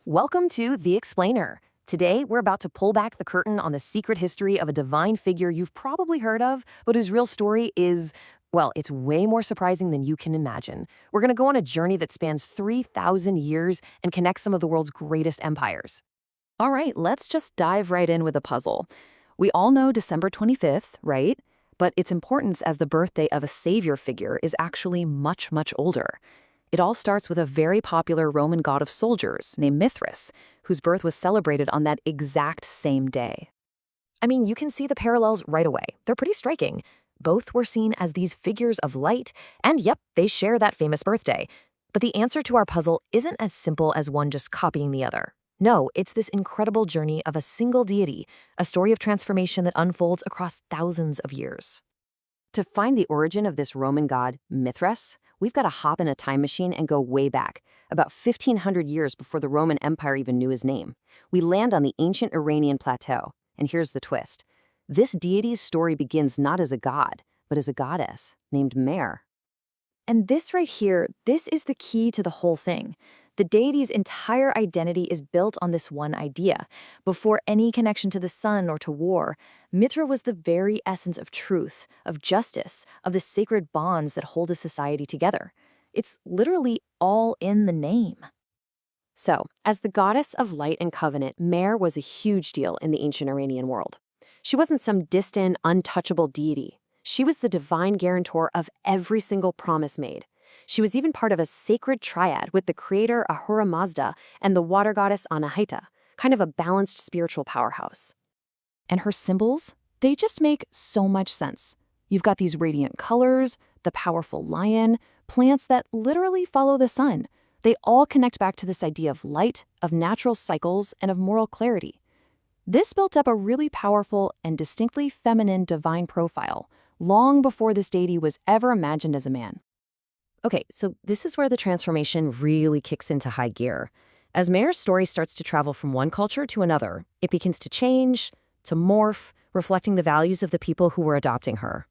Welcome to The Explainer. Today, we're about to pull back the curtain on the secret history of a divine figure you've probably heard of, but whose real story is, well, it's way more surprising than you can imagine. We're going to go on a journey that spans 3,000 years and connects some of the world's greatest empires. All right, let's just dive right in with a puzzle. We all know December 25th, right? But its importance as the birthday of a savior figure is actually much, much older. It all starts with a very popular Roman god of soldiers named Mithras, whose birth was celebrated on that exact same day. I mean, you can see the parallels right away. They're pretty striking. Both were seen as these figures of light, and yep, they share that famous birthday. But the answer to our puzzle isn't as simple as one just copying the other. No, it's this incredible journey of a single deity, a story of transformation that unfolds across thousands of years. To find the origin of this Roman god, Mithras, we've got to hop in a time machine and go way back, about 1,500 years before the Roman Empire even knew his name. We land on the ancient Iranian plateau, and here's the twist. This deity's story begins not as a god, but as a goddess named Mehr. And this right here, this is the key to the whole thing. The deity's entire identity is built on this one idea. Before any connection to the sun or to war, Mitra was the very essence of truth, of justice, of the sacred bonds that hold a society together. It's literally all in the name. So, as the goddess of light and covenant, Mehr was a huge deal in the ancient Iranian world. She wasn't some distant, untouchable deity. She was the divine guarantor of every single promise made. She was even part of a sacred triad with the creator Ahura Mazda and the water goddess Anahita, kind of a balanced spiritual powerhouse. And her symbols, they just make so much sense. You've got these radiant colors, the powerful lion, plants that literally follow the sun. They all connect back to this idea of light, of natural cycles, and of moral clarity. This built up a really powerful and distinctly feminine divine profile, long before this deity was ever imagined as a man. Okay, so this is where the transformation really kicks into high gear. As Mehr's story starts to travel from one culture to another, it begins to change, to morph, reflecting the values of the people who were adopting her.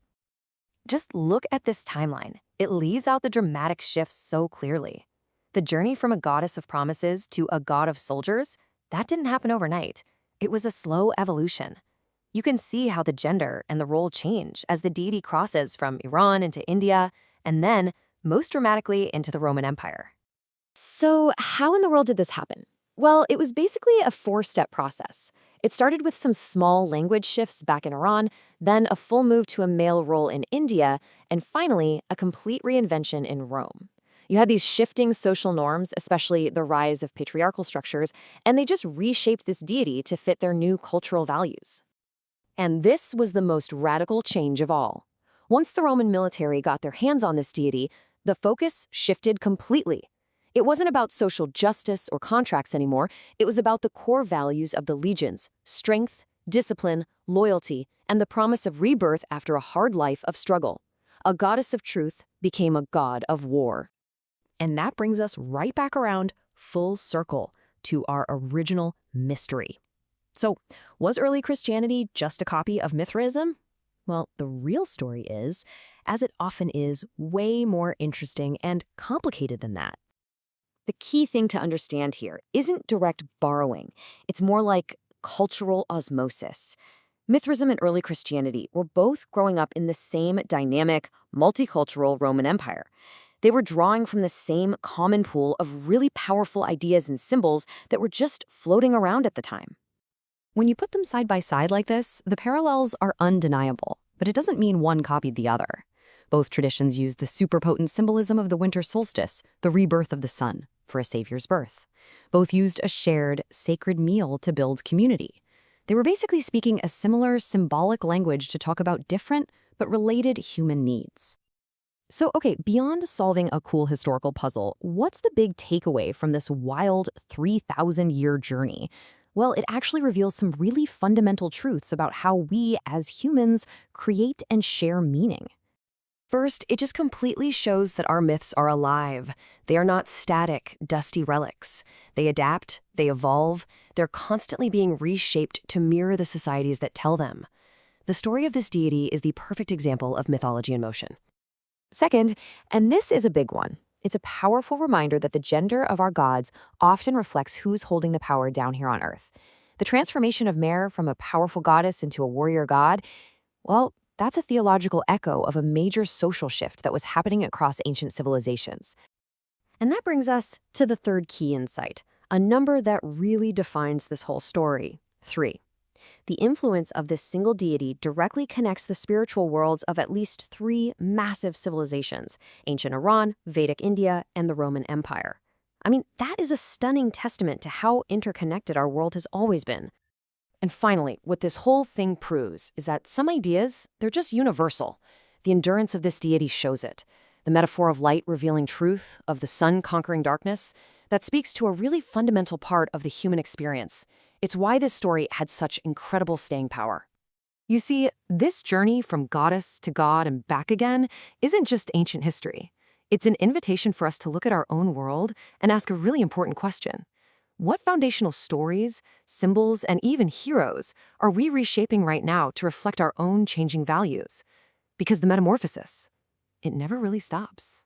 Just look at this timeline. It lays out the dramatic shifts so clearly. The journey from a goddess of promises to a god of soldiers, that didn't happen overnight. It was a slow evolution. You can see how the gender and the role change as the deity crosses from Iran into India, and then, most dramatically, into the Roman Empire. So how in the world did this happen? Well, it was basically a four-step process. It started with some small language shifts back in Iran, then a full move to a male role in India, and finally, a complete reinvention in Rome. You had these shifting social norms, especially the rise of patriarchal structures, and they just reshaped this deity to fit their new cultural values. And this was the most radical change of all. Once the Roman military got their hands on this deity, the focus shifted completely. It wasn't about social justice or contracts anymore. It was about the core values of the legions: strength, discipline, loyalty, and the promise of rebirth after a hard life of struggle. A goddess of truth became a god of war. And that brings us right back around, full circle, to our original mystery. So, was early Christianity just a copy of Mithraism? Well, the real story is, as it often is, way more interesting and complicated than that. The key thing to understand here isn't direct borrowing. It's more like cultural osmosis. Mithraism and early Christianity were both growing up in the same dynamic, multicultural Roman Empire. They were drawing from the same common pool of really powerful ideas and symbols that were just floating around at the time. When you put them side by side like this, the parallels are undeniable, but it doesn't mean one copied the other. Both traditions use the superpotent symbolism of the winter solstice, the rebirth of the sun, for a savior's birth. Both used a shared, sacred meal to build community. They were basically speaking a similar symbolic language to talk about different but related human needs. So, okay, beyond solving a cool historical puzzle, what's the big takeaway from this wild 3,000-year journey? Well, it actually reveals some really fundamental truths about how we, as humans, create and share meaning. First, it just completely shows that our myths are alive. They are not static, dusty relics. They adapt, they evolve, they're constantly being reshaped to mirror the societies that tell them. The story of this deity is the perfect example of mythology in motion. Second, and this is a big one, It's a powerful reminder that the gender of our gods often reflects who's holding the power down here on Earth. The transformation of Mehr from a powerful goddess into a warrior god, well, that's a theological echo of a major social shift that was happening across ancient civilizations. And that brings us to the third key insight, a number that really defines this whole story: 3. The influence of this single deity directly connects the spiritual worlds of at least 3 massive civilizations: ancient Iran, Vedic India, and the Roman Empire. I mean, that is a stunning testament to how interconnected our world has always been. And finally, what this whole thing proves is that some ideas, they're just universal. The endurance of this deity shows it. The metaphor of light revealing truth, of the sun conquering darkness, that speaks to a really fundamental part of the human experience. It's why this story had such incredible staying power. You see, this journey from goddess to god and back again isn't just ancient history. It's an invitation for us to look at our own world and ask a really important question. What foundational stories, symbols, and even heroes are we reshaping right now to reflect our own changing values? Because the metamorphosis, it never really stops.